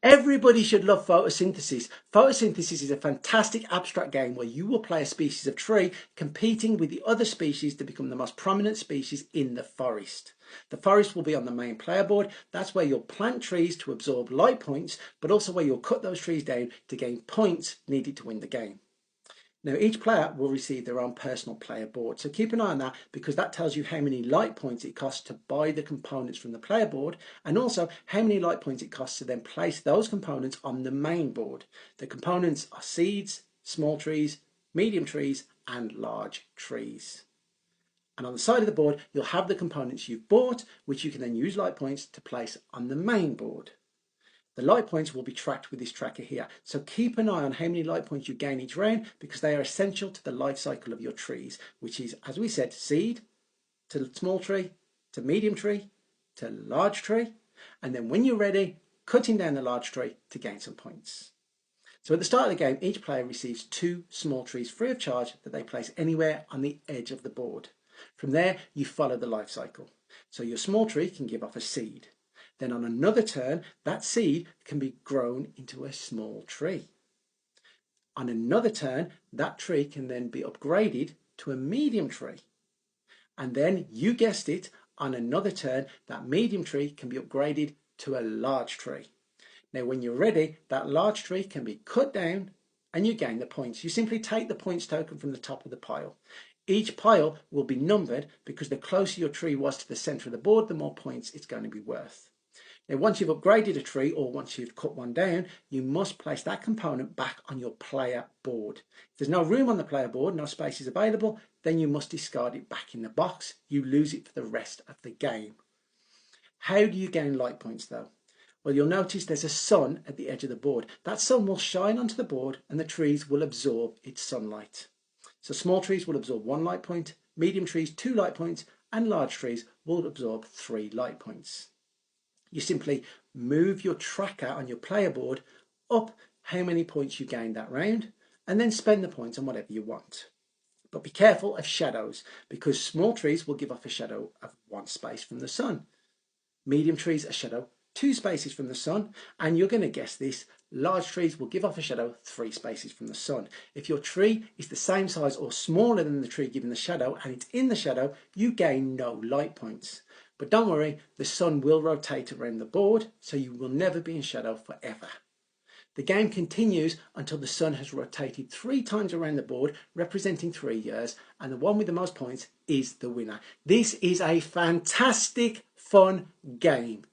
Everybody should love photosynthesis. Photosynthesis is a fantastic abstract game where you will play a species of tree competing with the other species to become the most prominent species in the forest. The forest will be on the main player board. That's where you'll plant trees to absorb light points, but also where you'll cut those trees down to gain points needed to win the game. Now each player will receive their own personal player board, so keep an eye on that because that tells you how many light points it costs to buy the components from the player board, and also how many light points it costs to then place those components on the main board. The components are seeds, small trees, medium trees and large trees. And on the side of the board you'll have the components you've bought, which you can then use light points to place on the main board. The light points will be tracked with this tracker here, so keep an eye on how many light points you gain each round because they are essential to the life cycle of your trees, which is, as we said, seed to small tree to medium tree to large tree, and then when you're ready, cutting down the large tree to gain some points. So at the start of the game, each player receives 2 small trees free of charge that they place anywhere on the edge of the board. From there, you follow the life cycle. So your small tree can give off a seed. Then on another turn, that seed can be grown into a small tree. On another turn, that tree can then be upgraded to a medium tree. And then, you guessed it, on another turn, that medium tree can be upgraded to a large tree. Now, when you're ready, that large tree can be cut down and you gain the points. You simply take the points token from the top of the pile. Each pile will be numbered because the closer your tree was to the center of the board, the more points it's going to be worth. Now, once you've upgraded a tree or once you've cut one down, you must place that component back on your player board. If there's no room on the player board, no space is available, then you must discard it back in the box. You lose it for the rest of the game. How do you gain light points though? Well, you'll notice there's a sun at the edge of the board. That sun will shine onto the board and the trees will absorb its sunlight. So small trees will absorb 1 light point, medium trees 2 light points, and large trees will absorb 3 light points. You simply move your tracker on your player board up how many points you gained that round and then spend the points on whatever you want. But be careful of shadows because small trees will give off a shadow of 1 space from the sun. Medium trees a shadow 2 spaces from the sun, and you're going to guess this, large trees will give off a shadow 3 spaces from the sun. If your tree is the same size or smaller than the tree giving the shadow and it's in the shadow, you gain no light points. But don't worry, the sun will rotate around the board, so you will never be in shadow forever. The game continues until the sun has rotated 3 times around the board, representing 3 years, and the one with the most points is the winner. This is a fantastic, fun game.